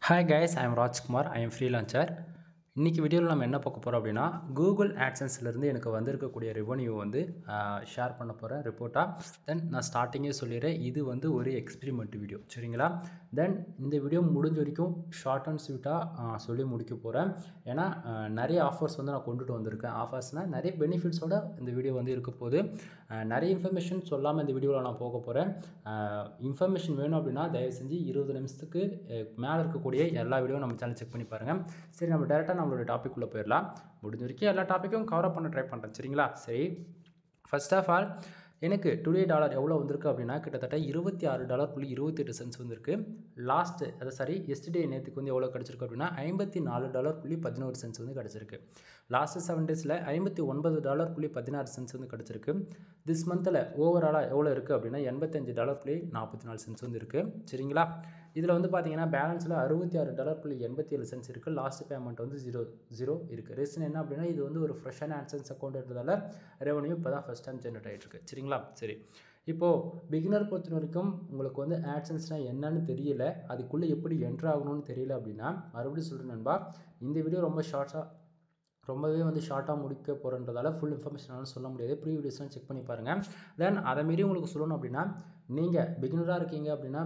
Hi guys, I am Rajkumar. I am freelancer. இன்றைக்கி வீடியோவில் நம்ம என்ன பார்க்க போகிறோம் அப்படின்னா கூகுள் ஆட்சன்ஸ்லேருந்து எனக்கு வந்திருக்கக்கூடிய ரெவன்யூ வந்து ஷேர் பண்ண போகிறேன் ரிப்போர்ட்டாக. தென் நான் ஸ்டார்டிங்கே சொல்லிடுறேன், இது வந்து ஒரு எக்ஸ்பிரிமெண்ட் வீடியோ, சரிங்களா? தென் இந்த வீடியோ முடிஞ்ச வரைக்கும் ஷார்ட் அண்ட் ஸ்வீட்டாக சொல்லி முடிக்க போகிறேன். ஏன்னா நிறைய ஆஃபர்ஸ் வந்து நான் கொண்டுட்டு வந்திருக்கேன். ஆஃபர்ஸ்னால் நிறைய பெனிஃபிட்ஸோடு இந்த வீடியோ வந்து இருக்க போகுது. நிறைய இன்ஃபர்மேஷன் சொல்லாமல் இந்த வீடியோவில் நான் போக போகிறேன். இன்ஃபர்மேஷன் வேணும் அப்படின்னா தயவு செஞ்சு 20 நிமிஷத்துக்கு மேலே இருக்கக்கூடிய எல்லா வீடியோவும் நம்ம சேனல் செக் பண்ணி பாருங்கள். சரி, நம்ம டேரெக்டாக நம்மளோட டாபிக்குள்ளே போயிடலாம். முடிஞ்ச வரைக்கும் எல்லா டாப்பிக்கும் கவர் பண்ண ட்ரை பண்ணுறேன், சரிங்களா? சரி, ஃபர்ஸ்ட் ஆஃப் ஆல் எனக்கு டுடே டாலர் எவ்வளோ வந்திருக்கு அப்படின்னா கிட்டத்தட்ட $26.28 வந்திருக்கு. லாஸ்ட்டு எஸ்டர்டே நேற்றுக்கு வந்து எவ்வளோ கிடச்சிருக்கு அப்படின்னா $54.11 வந்து கிடச்சிருக்கு. லாஸ்ட்டு 7 டேஸில் $59.16 வந்து கிடச்சிருக்கு. திஸ் மந்தில் ஓவராலாக எவ்வளோ இருக்குது அப்படின்னா $85.44 வந்து இருக்குது, சரிங்களா? இதில் வந்து பார்த்தீங்கன்னா பேலன்ஸில் $66.87 இருக்குது. லாஸ்ட் பேமெண்ட் வந்து 0 இருக்குது. ரீசன் என்ன அப்படின்னா இது வந்து ஒரு ஃப்ரெஷ்ஷான ஆட்சன்ஸ் அக்கௌண்ட்ன்றதால ரெவன்யூ இப்போ தான் ஃபஸ்ட் டைம் ஜென்ரேட் ஆகிட்டுருக்கு, சரிங்களா? சரி, இப்போது பிகினர் பொறுத்த வரைக்கும் உங்களுக்கு வந்து ஆட்சன்ஸ்னால் என்னன்னு தெரியல, அதுக்குள்ளே எப்படி என்ட்ரு ஆகணும்னு தெரியல அப்படின்னா மறுபடியும் சொல்கிறேன் நண்பா, இந்த வீடியோ ரொம்பவே வந்து ஷார்ட்டாக முடிக்க போகிறன்றதால ஃபுல் இன்ஃபர்மேஷனாலும் சொல்ல முடியாது. ப்ரீ வீடியோஸ்லாம் செக் பண்ணி பாருங்கள். தென் அதை மீறி உங்களுக்கு சொல்லணும் அப்படின்னா நீங்கள் பிகினராக இருக்கீங்க அப்படின்னா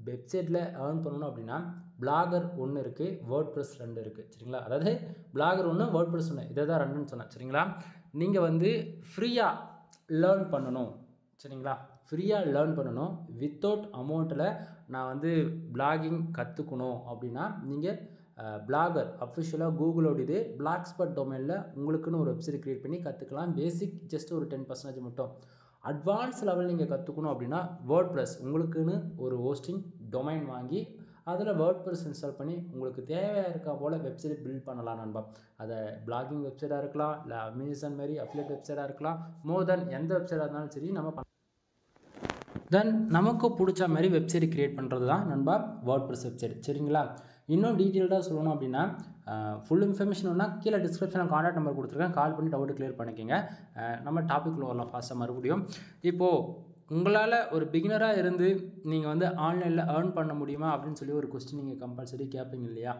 வெப்சைட்டில் ஏர்ன் பண்ணணும் அப்படின்னா பிளாகர் 1 இருக்குது, வேர்ட்ப்ரெஸ் 2 இருக்குது, சரிங்களா? அதாவது பிளாகர் 1 வேர்ட்ப்ரெஸ் 1 இதை தான் 2ன்னு சொன்னேன், சரிங்களா? நீங்கள் வந்து ஃப்ரீயாக லேர்ன் பண்ணணும், சரிங்களா? ஃப்ரீயாக லேர்ன் பண்ணணும் வித்தவுட் அமௌண்ட்டில் நான் வந்து பிளாகிங் கற்றுக்கணும் அப்படின்னா நீங்கள் பிளாகர் அஃபிஷியலாக கூகுளோட பிளாக் ஸ்பாட் டொமைனில் உங்களுக்குன்னு ஒரு வெப்சைட் க்ரியேட் பண்ணி கற்றுக்கலாம். பேசிக் ஜஸ்ட் ஒரு 10% மட்டும். அட்வான்ஸ் லெவல் நீங்கள் கற்றுக்கணும் அப்படின்னா வேர்ட்ப்ரெஸ் உங்களுக்குன்னு ஒரு ஹோஸ்டிங் டொமைன் வாங்கி அதில் வேர்ட்ப்ரெஸ் இன்ஸ்டால் பண்ணி உங்களுக்கு தேவையாக இருக்கா போல் வெப்சைட் பில்ட் பண்ணலாம் நண்பா. அதை பிளாகிங் வெப்சைட்டாக இருக்கலாம், இல்லை அமேசான் மாதிரி அஃபிலியேட் வெப்சைட்டாக இருக்கலாம், மோர் தென் எந்த வெப்சைட்டாக இருந்தாலும் சரி நம்ம தென் நமக்கு பிடிச்ச மாதிரி வெப்சைட் க்ரியேட் பண்ணுறது தான் நண்பா வேர்ட்ப்ரெஸ் வெப்சைட், சரிங்களா? இன்னும் டீட்டெயில்டாக சொல்லணும் அப்படின்னா ஃபுல் இன்ஃபர்மேஷன் வேணால் கீழே டிஸ்கிரிப்ஷனில் கான்டாக்ட் நம்பர் கொடுத்துருக்கேன், கால் பண்ணி டவுட்டு கிளியர் பண்ணிக்கோங்க. நம்ம டாப்பிக்கில் வரலாம் ஃபாஸ்ட்டாக மறுபடியும். இப்போது உங்களால் ஒரு பிகினராக இருந்து நீங்கள் வந்து ஆன்லைனில் ஏர்ன் பண்ண முடியுமா அப்படின்னு சொல்லி ஒரு கொஸ்டின் நீங்கள் கம்பல்சரி கேட்பீங்க இல்லையா?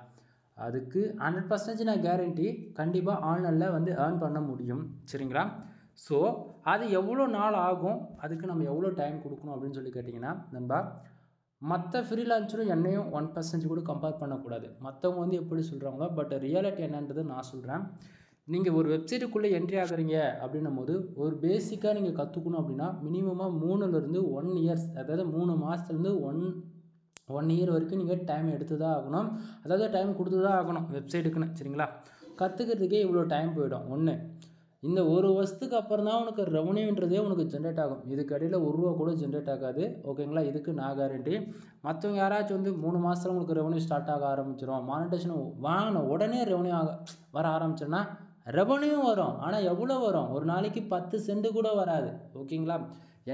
அதுக்கு 100% நான் கேரண்டி கண்டிப்பாக ஆன்லைனில் வந்து ஏர்ன் பண்ண முடியும், சரிங்களா? ஸோ அது எவ்வளோ நாள் ஆகும், அதுக்கு நம்ம எவ்வளோ டைம் கொடுக்கணும் அப்படின்னு சொல்லி கேட்டிங்கன்னா நண்பா, மற்ற ஃப்ரீலான்சரும் என்னையும் 1% கூட கம்பேர் பண்ணக்கூடாது. மற்றவங்க வந்து எப்படி சொல்கிறாங்களோ, பட் ரியாலிட்டி என்னன்றது நான் சொல்கிறேன். நீங்கள் ஒரு வெப்சைட்டுக்குள்ளே என்ட்ரி ஆகுறீங்க அப்படின்னும் போது ஒரு பேசிக்காக நீங்கள் கற்றுக்கணும் அப்படின்னா மினிமமாக 3லேருந்து 1 இயர்ஸ், அதாவது 3 மாதத்துலேருந்து 1 இயர் வரைக்கும் நீங்கள் டைம் எடுத்து தான் ஆகணும், அதாவது டைம் கொடுத்து தான் ஆகணும் வெப்சைட்டுக்குன்னு, சரிங்களா? கற்றுக்கிறதுக்கே இவ்வளோ டைம் போயிடும். இந்த 1 வருஷத்துக்கு அப்புறம் தான் உனக்கு ரெவன்யூன்றதே உனக்கு ஜென்ரேட் ஆகும். இதுக்கு இடையில் ₹1 கூட ஜென்ரேட் ஆகாது, ஓகேங்களா? இதுக்கு நான் கேரண்டி. மற்றவங்க யாராச்சும் வந்து 3 மாதத்தில் உங்களுக்கு ரெவன்யூ ஸ்டார்ட் ஆக ஆரம்பிச்சிடும், மானிட்டேஷன் வாங்கின உடனே ரெவன்யூ வர ஆரம்பிச்சிடும்னா ரெவன்யூ வரும், ஆனால் எவ்வளோ வரும்? ஒரு நாளைக்கு 10 சென்ட் கூட வராது, ஓகேங்களா?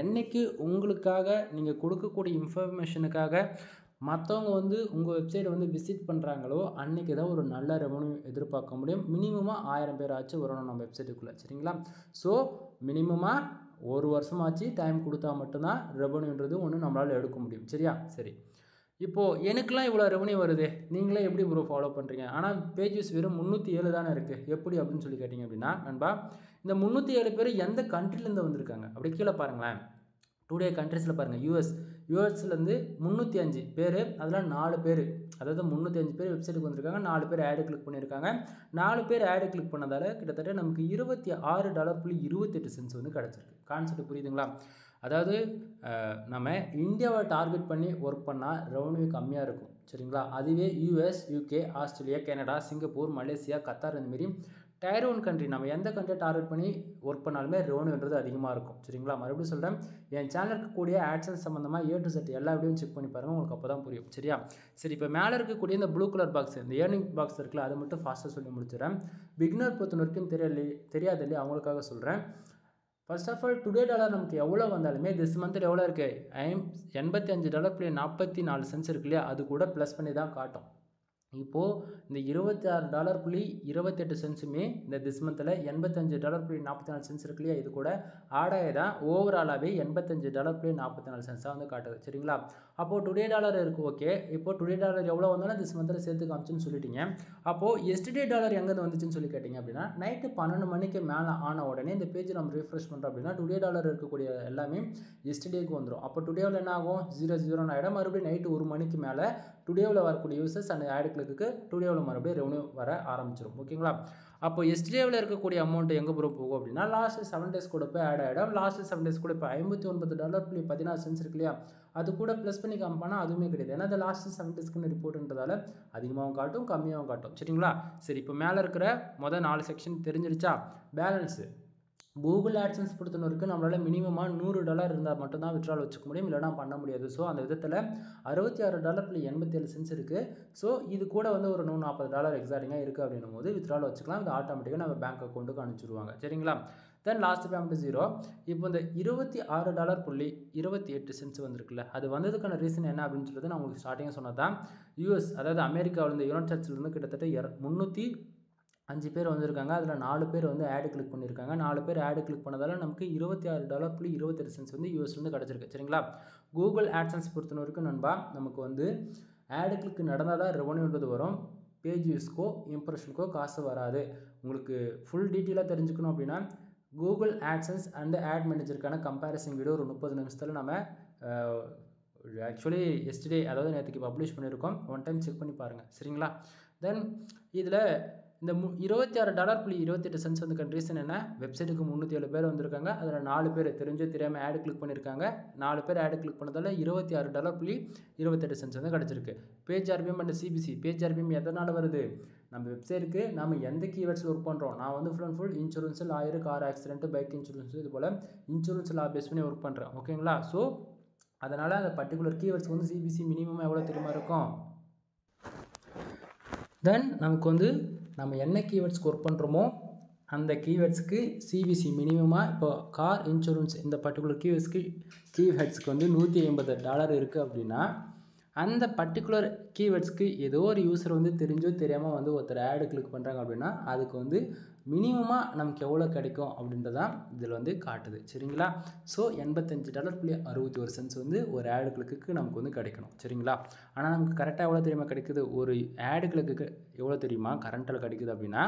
என்றைக்கு உங்களுக்காக நீங்கள் கொடுக்கக்கூடிய இன்ஃபர்மேஷனுக்காக மற்றவங்க வந்து உங்கள் வெப்சைட்டை வந்து விசிட் பண்ணுறாங்களோ அன்றைக்கி தான் ஒரு நல்ல ரெவன்யூ எதிர்பார்க்க முடியும். மினிமமாக 1000 பேர் ஆச்சு வரணும் நம்ம வெப்சைட்டுக்குள்ளே, சரிங்களா? ஸோ மினிமமாக 1 வருஷமாச்சு டைம் கொடுத்தா மட்டும்தான் ரெவன்யூன்றது ஒன்று நம்மளால் எடுக்க முடியும், சரியா? சரி, இப்போது எனக்குலாம் இவ்வளோ ரெவன்யூ வருது, நீங்களே எப்படி ப்ரோ ஃபாலோ பண்ணுறீங்க? ஆனால் பேஜஸ் வெறும் 307 தானே இருக்குது, எப்படி அப்படின்னு சொல்லி கேட்டிங்க அப்படின்னா நண்பா, இந்த 307 பேர் எந்த கண்ட்ரிலேருந்து வந்திருக்காங்க அப்படி கீழே பாருங்களேன். டுடே கண்ட்ரிஸில் பாருங்கள், யூஎஸ்லேருந்து 305 பேர், அதில் 4 பேர், அதாவது 305 பேர் வெப்சைட்டுக்கு வந்திருக்காங்க, 4 பேர் ஆடு கிளிக் பண்ணியிருக்காங்க. 4 பேர் ஆடு கிளிக் பண்ணதால் கிட்டத்தட்ட நமக்கு $26.28 வந்து கிடச்சிருக்கு. கான்செப்ட் புரியுதுங்களா? அதாவது நம்ம இந்தியாவை டார்கெட் பண்ணி ஒர்க் பண்ணால் ரெவன்யூ கம்மியாக இருக்கும், சரிங்களா? அதுவே US, UK, Australia, Canada, Singapore, Malaysia, Qatar இந்தமாரி டயர் 1 கண்ட்ரி நம்ம எந்த கண்ட்ரியை டார்கெட் பண்ணி ஒர்க் பண்ணாலுமே ரெவன்யூன்றது அதிகமாக இருக்கும், சரிங்களா? மறுபடியும் சொல்கிறேன், என் சேனலுக்கு கூடிய ஆட்சன்ஸ் சம்மந்தமாக A to Z எல்லா வீடியோவும் செக் பண்ணி பாருங்கள், உங்களுக்கு அப்போ தான் புரியும், சரியா? சரி, இப்போ மேலே இருக்கக்கூடிய இந்த ப்ளூ கலர் பாக்ஸ், இந்த ஏர்னிங் பாக்ஸ் இருக்குல்ல, அதை மட்டும் ஃபாஸ்ட்டாக சொல்லி முடிச்சிடறேன். பிகினர் பொறுத்த வரைக்கும் தெரியாது இல்லையா, அவங்களுக்காக சொல்கிறேன். First of all today dollar நமக்கு எவ்வளோ வந்தாலுமே திஸ் மந்தில் எவ்வளோ இருக்குது, $85.44 இருக்கு இல்லையா, அது கூட ப்ளஸ் பண்ணி தான் காட்டும். இப்போது இந்த $26.28 இந்த திஸ் மந்தில் $85.44 இருக்கு இல்லையா, இது கூட ஆடாக தான் ஓவராலாகவே $85.44 வந்து காட்டுது, சரிங்களா? அப்போது டுடே டாலர் இருக்குது ஓகே. இப்போ டுடே டாலர் எவ்வளோ வந்தாலும் திஸ் மந்தில் சேர்த்து காமிச்சுன்னு சொல்லிட்டீங்க. அப்போது எஸ்டர்டே டாலர் எங்கேருந்து வந்துச்சுன்னு சொல்லி கேட்டிங்க அப்படின்னா, நைட்டு 12 மணிக்கு மேலே ஆன உடனே இந்த பேஜ் நம்ம ரீஃப்ரெஷ் பண்ணுறோம் அப்படின்னா டுடே டாலர் இருக்கக்கூடிய எல்லாமே எஸ்டர்டேக்கு வந்துடும். அப்போ டுடேவில் என்ன ஆகும் 00 ஆகிடும். மறுபடியும் நைட்டு 1 மணிக்கு மேலே டுடேவில் வரக்கூடிய யூசர்ஸ் அந்த ஆட் கிளிக்கு டுடேவில் மறுபடியும் ரெவன்யூ வர ஆரம்பிச்சிடும். ஓகேங்களா? அப்போ எஸ்டர்டேவில் இருக்கக்கூடிய அமௌண்ட் எங்கே ப்ரோ போகும் அப்படின்னா லாஸ்ட் 7 டேஸ் கூட போய் ஆட் ஆகிடும். லாஸ்ட் 7 டேஸ் கூட இப்போ $59.16 இருக்கு இல்லையா, அது கூட ப்ளஸ் பண்ணி காமிப்பானா அதுவுமே கிடையாது. ஏன்னா அது லாஸ்ட் 7 டேஸ்க்குன்னு ரிப்போர்ட்ன்றதால அதிகமாகவும் காட்டும் கம்மியாகவும் காட்டும். சரிங்களா? சரி, இப்போ மேலே இருக்கிற மொதல் 4 செக்ஷன் தெரிஞ்சிருச்சா? பேலன்ஸு கூகுள் ஆட்சன்ஸ் பொறுத்தவரைக்கும் நம்மளால் மினிமமாக $100 இருந்தால் மட்டும்தான் விட்ரால் வச்சுக்க முடியும், இல்லைனா பண்ண முடியாது. ஸோ அந்த விதத்தில் $66.87 இருக்குது. ஸோ இது கூட வந்து ஒரு $140 எக்ஸாக்டிங்காக இருக்குது அப்படின்னும் போது வித்ரால் வச்சுக்கலாம். இது ஆட்டோமேட்டிக்காக நம்ம பேங்க் அக்கௌண்ட்டுக்கு அனுப்பிச்சிடுவாங்க. சரிங்களா? Then last payment 0. இப்போ இந்த $26.28 வந்திருக்குல்ல, அது வந்ததுக்கான ரீசன் என்ன அப்படின்னு சொல்லிட்டு நான் உங்களுக்கு ஸ்டார்டிங்காக சொன்னது தான். யூஎஸ் அதாவது அமெரிக்காவிலேருந்து யுனைடெட் ஸ்டேட்ஸ்லேருந்து கிட்டத்தட்ட 305 பேர் வந்திருக்காங்க. அதில் 4 பேர் வந்து ஆடு கிளிக் பண்ணியிருக்காங்க. 4 பேர் ஆடு கிளிக் பண்ணதால் நமக்கு $26.28 வந்து யூஎஸ்லேருந்து கிடச்சிருக்கு. சரிங்களா? கூகுள் ஆட்சன்ஸ் பொறுத்த வரைக்கும் நண்பா நமக்கு வந்து ஆடு கிளிக் நடந்தால் தான் ரெவன்யூன்றது வரும். பேஜ் வியூஸ்க்கோ இம்ப்ரெஷனுக்கோ காசு வராது. உங்களுக்கு ஃபுல் டீட்டெயிலாக தெரிஞ்சுக்கணும் அப்படின்னா கூகுள் ஆட்சன்ஸ் அண்ட் ஆட் மேனேஜருக்கான கம்பேரிசன் வீடியோ ஒரு 30 நிமிஷத்தில் நம்ம ஆக்சுவலி எஸ்டர்டே அதாவது நேற்றுக்கு பப்ளிஷ் பண்ணியிருக்கோம். ஒன் டைம் செக் பண்ணி பாருங்கள். சரிங்களா? தென் இதில் இந்த $26.28 வந்து ரீசன் என்ன? வெப்சைட்டுக்கு 307 பேர் வந்திருக்காங்க. அதில் 4 பேர் தெரிஞ்சோ தெரியாமல் ஆடு கிளிக் பண்ணியிருக்காங்க. 4 பேர் ஆடு கிளிக் பண்ணதால் $26.28 வந்து கிடச்சிருக்கு. Page RPM and CPC. Page RPM எதனால் வருது? நம்ம வெப்சைட்டுக்கு நம்ம எந்த கீவேர்ட்ஸில் ஒர்க் பண்ணுறோம். நான் வந்து full and full insurance, lawyer, car accident, bike insurance, இது போல் இன்சூரன்ஸ் லா பேஸ் பண்ணி ஒர்க் பண்ணுறேன். ஓகேங்களா? ஸோ அதனால் அந்த பர்டிகுலர் கீவேர்ட்ஸ் வந்து சிபிசி மினிமம் எவ்வளோ தெரியுமா இருக்கும்? தென் நமக்கு வந்து நம்ம என்ன கீவேர்ட்ஸ்க்கு ஒர்க் பண்ணுறோமோ அந்த கீவேர்ட்ஸ்க்கு சிபிசி மினிமமாக இப்போ கார் இன்சூரன்ஸ் இந்த பர்டிகுலர் கீவேர்ட்ஸ்க்கு வந்து $150 இருக்குது அப்படின்னா அந்த பர்டிகுலர் கீவேர்ட்ஸ்க்கு ஏதோ ஒரு யூசர் வந்து தெரிஞ்சோ தெரியாமல் வந்து ஒருத்தர் ஆடு கிளிக் பண்ணுறாங்க அப்படின்னா அதுக்கு வந்து மினிமமாக நமக்கு எவ்வளோ கிடைக்கும் அப்படின்றதான் இதில் வந்து காட்டுது. சரிங்களா? ஸோ $85.61 வந்து ஒரு ஆடு கிளிக்கு நமக்கு வந்து கிடைக்கணும். சரிங்களா? ஆனால் நமக்கு கரெக்டாக எவ்வளோ தெரியுமா கிடைக்குது? ஒரு ஆடு கிளிக்கு எவ்வளோ தெரியுமா கரண்ட்டில் கிடைக்குது அப்படின்னா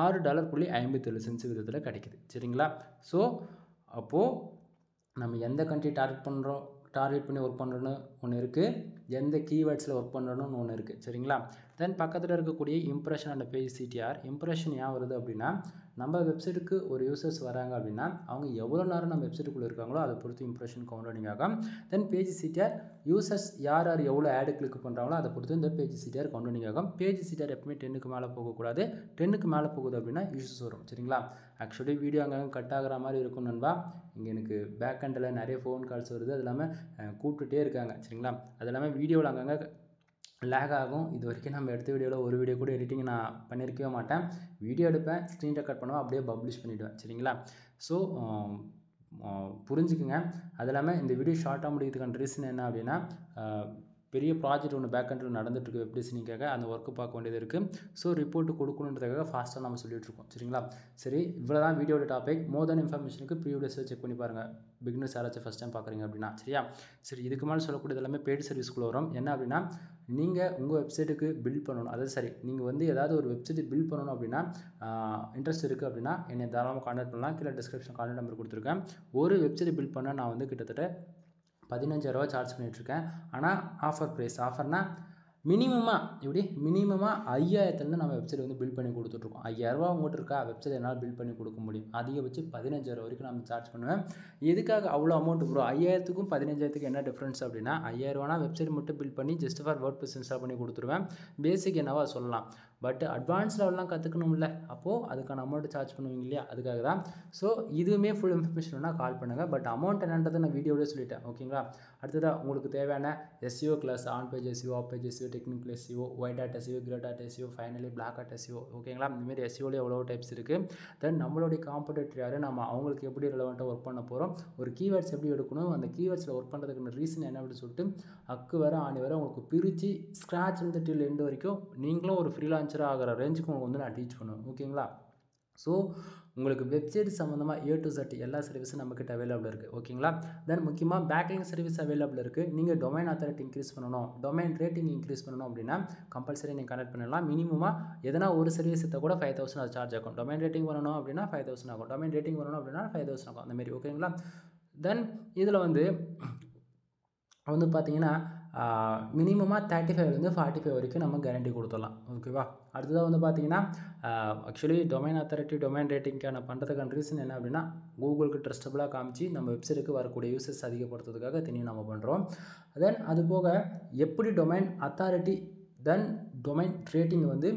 $6.57 விதத்தில் கிடைக்குது. சரிங்களா? ஸோ அப்போது நம்ம எந்த கண்ட்ரி டார்கெட் பண்ணி ஒர்க் பண்ணுறோன்னு ஒன்று இருக்குது, எந்த கீவேர்ட்ஸில் ஒர்க் பண்ணுறோன்னு ஒன்று இருக்குது. சரிங்களா? தென் பக்கத்தில் இருக்கக்கூடிய impression and page CTR. Impression ஏன் வருது அப்படின்னா நம்ம வெப்சைட்டுக்கு ஒரு யூசர்ஸ் வராங்க அப்படின்னா அவங்க எவ்வளோ நேரம் நம்ம வெப்சைட்டுக்குள்ளே இருக்காங்களோ அதை பொறுத்து இம்ப்ரெஷன் கவுண்டிங் ஆகும். தென் பேஜ் சிடிஆர் யூசர்ஸ் யார் எவ்வளோ ஆடு கிளிக் பண்ணுறாங்களோ அதை பொறுத்து இந்த பேஜ் சிடிஆர் கவுண்டிங் ஆகும். பேஜ் சிடிஆர் எப்பவுமே 10க்கு மேலே போகக்கூடாது. 10க்கு மேலே போகுது அப்படின்னா இஷ்யூஸ் வரும். சரிங்களா? ஆக்சுவலி வீடியோ அங்கங்கே கட் ஆகிற மாதிரி இருக்கும் நண்பா. இங்கே எனக்கு பேக் ஹேண்டில் நிறைய ஃபோன் கால்ஸ் வருது. அது இல்லாமல் கூப்பிட்டுட்டே இருக்காங்க. சரிங்களா? அது இல்லாமல் வீடியோவில் அங்கங்கே லேக் ஆகும். இது வரைக்கும் நம்ம எடுத்த வீடியோவில் ஒரு வீடியோ கூட எடிட்டிங் நான் பண்ணியிருக்கவே மாட்டேன். வீடியோ எடுப்பேன், ஸ்க்ரீன் ரெக்கார்ட் பண்ணுவேன், அப்படியே பப்ளிஷ் பண்ணிவிடுவேன். சரிங்களா? ஸோ புரிஞ்சுக்குங்க. அது இல்லாமல் இந்த வீடியோ ஷார்ட்டாக முடிக்கிறதுக்கான ரீசன் என்ன அப்படின்னா பெரிய ப்ராஜெக்ட் ஒன்று பேக் ஹேண்டில் நடந்துட்டுருக்கு வெப் டிசைனிங்காக. அந்த ஒர்க்கு பார்க்க வேண்டியது இருக்குது. ஸோ ரிப்போர்ட்டு கொடுக்கணுன்றதுக்காக ஃபாஸ்ட்டாக நம்ம சொல்லிகிட்ருக்கோம். சரிங்களா? சரி, இவ்வளோ தான் வீடியோட டாபிக். மோர் தென் இன்ஃபர்மேஷனுக்கு ப்ரீவியஸாக செக் பண்ணி பாருங்கள். பிகினர்ஸ் யாராச்சும் ஃபஸ்ட் டைம் பார்க்குறீங்க அப்படின்னா. சரியா? சரி, இதுக்கு மேலே சொல்லக்கூடியது எல்லாமே பெய்டு சர்வீஸ்க்குள்ளே வரும். என்ன அப்படின்னா நீங்கள் உங்கள் வெப்சைட்டுக்கு பில்ட் பண்ணணும். அதாவது நீங்கள் வந்து ஏதாவது ஒரு வெப்சைட்டு பில்ட் பண்ணணும் அப்படின்னா இன்ட்ரெஸ்ட் இருக்குது அப்படின்னா என்னை தாராளமாக கான்டாக்ட் பண்ணலாம். கீழே டிஸ்கிரிப்ஷன் கான்டாக்ட் நம்பர் கொடுத்துருக்கேன். ஒரு வெப்சைட் பில்ட் பண்ண நான் வந்து கிட்டத்தட்ட $15,000 சார்ஜ் பண்ணிகிட்ருக்கேன். ஆனால் ஆஃபர் ப்ரைஸ். ஆஃபர்னால் மினிமமாக 5,000 நம்ம வெப்சைட் வந்து பில்ட் பண்ணி கொடுத்துட்ருக்கோம். $5,000 உங்கள்கிட்ட இருக்கா வெப்சைட் என்னால் பில்ட் பண்ணி கொடுக்க முடியும். அதிகபட்சம் $15,000 வரைக்கும் நான் சார்ஜ் பண்ணுவேன். எதுக்காக அவ்வளோ அமௌண்ட் ப்ரோ? 5,000க்கும் 15,000த்துக்கு என்ன டிஃப்ரென்ஸ் அப்படின்னா $5,000 வெப்சைட் மட்டும் பில்ட் பண்ணி ஜஸ்ட் ஃபார் வேர்ட்ப்ரெஸ் இன்ஸ்டால் பண்ணி கொடுத்துருவேன். பேசிக் என்னவா சொல்லலாம். பட் அட்வான்ஸ் லெவல்லாம் கற்றுக்கணும்ல, அப்போது அதுக்கான அமௌண்ட் சார்ஜ் பண்ணுவீங்க இல்லையா, அதுக்காக தான். ஸோ இதுவுமே ஃபுல் இன்ஃபர்மேஷன் வேணால் கால் பண்ணுங்கள். பட் அமௌண்ட் என்னன்றதை நான் வீடியோவிலே சொல்லிட்டேன். ஓகேங்களா? அடுத்ததாக உங்களுக்கு தேவையான SEO class, on page SEO, off page SEO, technical SEO, white hat SEO, grey hat SEO, finally black hat SEO. ஓகேங்களா? இந்தமாரி SEOவில் எவ்வளோ டைப்ஸ் இருக்குது. தென் நம்மளுடைய காம்படிட்டர் யார், நம்ம அவங்களுக்கு எப்படி ரெலவெண்ட்டாக ஒர்க் பண்ண போகிறோம், ஒரு கீவேர்ட்ஸ் எப்படி எடுக்கணும், அந்த கீவேர்ட்ஸில் ஒர்க் பண்ணுறதுக்கான ரீசன் என்ன அப்படின்னு சொல்லிட்டு அக்கு வர ஆணி வர உங்களுக்கு பிரித்து ஸ்க்ராட்ச் இருந்து டில் எண்டு வரைக்கும் நீங்களும் ஒரு ஃப்ரீலான்சராக ஆகிற ரேஞ்சுக்கு உங்களுக்கு வந்து நான் டீச் பண்ணுவேன். ஓகேங்களா? ஸோ உங்களுக்கு வெப்சைட் சம்மந்தமாக A to Z எல்லா சர்வீஸும் நம்மக்கிட்ட அவைலபிள் இருக்குது. ஓகேங்களா? தென் முக்கியமாக பேக்லிங்க் சர்வீஸ் அவைலபிள் இருக்குது. நீங்கள் டொமைன் அத்தாரிட்டி இன்க்ரீஸ் பண்ணணும், டொமைன் ரேட்டிங் இன்க்ரீஸ் பண்ணணும் அப்படின்னா கம்பல்சரி நீங்கள் கனெக்ட் பண்ணலாம். மினிமமாக எதனா ஒரு சர்வீஸ் எடுத்தால் கூட 5000 அது சார்ஜ் ஆகும். டொமைன் ரேட்டிங் வரணும் அப்படின்னா 5000 ஆகும். டொமைன் ரேட்டிங் வரணும் அப்படின்னா 5000 ஆகும். அந்தமாரி ஓகேங்களா? தென் இதில் வந்து பார்த்தீங்கன்னா மினிமமாக 35லேருந்து 45 வரைக்கும் நம்ம கேரண்டி கொடுத்துடலாம். ஓகேவா? அடுத்ததாக வந்து பார்த்தீங்கன்னா ஆக்சுவலி டொமைன் அத்தாரிட்டி டொமைன் ரேட்டிங்கான பண்ணுறதுக்கான ரீசன் என்ன அப்படின்னா கூகுளுக்கு ட்ரஸ்டபுளாக காமிச்சு நம்ம வெப்சைட்டுக்கு வரக்கூடிய யூசர்ஸ் அதிகப்படுத்துறதுக்காக தனியாக நம்ம பண்ணுறோம். தென் அது போக எப்படி டொமைன் அத்தாரிட்டி தென் டொமைன் ரேட்டிங் வந்து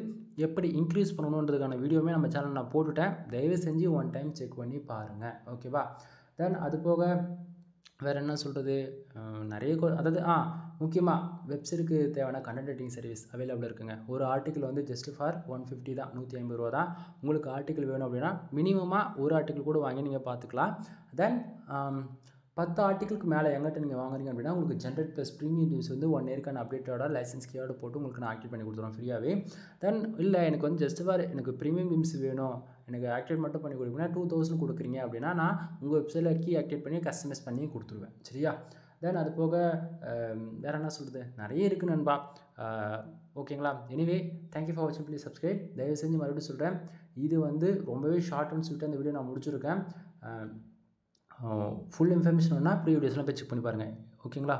எப்படி இன்க்ரீஸ் பண்ணணுன்றதுக்கான வீடியோவுமே நம்ம சேனல் நான் போட்டுவிட்டேன். தயவு செஞ்சு ஒன் டைம் செக் பண்ணி பாருங்கள். ஓகேவா? தென் அது போக வேறு என்ன சொல்கிறது, நிறைய அதாவது முக்கியமாக வெப்சைட்டுக்கு தேவையான கண்டென்ட் ரைட்டிங் சர்வீஸ் அவைலபிள் இருக்குங்க. ஒரு ஆர்டிக்கல் வந்து ஜஸ்ட் ஃபார் 150 தான், 150 ரூபா தான். உங்களுக்கு ஆர்டிக்கல் வேணும் அப்படின்னா மினிமமாக ஒரு ஆர்டிக்கல் கூட வாங்கி நீங்கள் பார்த்துக்கலாம். தென் 10 ஆர்டிக்கலுக்கு மேலே எங்கிட்ட நீங்கள் வாங்குறீங்க அப்படின்னா உங்களுக்கு ஜென்ரேட் ப்ளஸ் ப்ரீமியம் நியூஸ் வந்து 1 இயர்க்கான அப்டேட்டோட லைசன்ஸ் கீயோட போட்டு உங்களுக்கு நான் ஆக்டிவேட் பண்ணி கொடுத்துருவோம் ஃப்ரீயாகவே. தென் இல்லை எனக்கு வந்து ஜஸ்ட் ஃபார் எனக்கு ப்ரீமியம் நியூஸ் வேணும், எனக்கு ஆக்டிவேட் மட்டும் பண்ணி கொடுப்பீங்கன்னா 2000 கொடுக்குறீங்க அப்படின்னா நான் உங்கள் வெப்சைட்டில் கீ ஆக்டிவேட் பண்ணி கஸ்டமைஸ் பண்ணி கொடுத்துருவேன். சரியா? தென் அது போக வேறு என்ன சொல்கிறது, நிறைய இருக்குது நண்பா. ஓகேங்களா? எனிவே தேங்க்யூ ஃபார் வாட்சிங். Please subscribe. தயவு செஞ்சு மறுபடியும் சொல்கிறேன், இது வந்து ரொம்பவே ஷார்ட்னு சொல்லிட்டு அந்த வீடியோ நான் முடிச்சிருக்கேன். ஃபுல் இன்ஃபர்மேஷன் வேணால் ப்ரீ வீடியோஸ்லாம் போய் செக் பண்ணி பாருங்கள். ஓகேங்களா?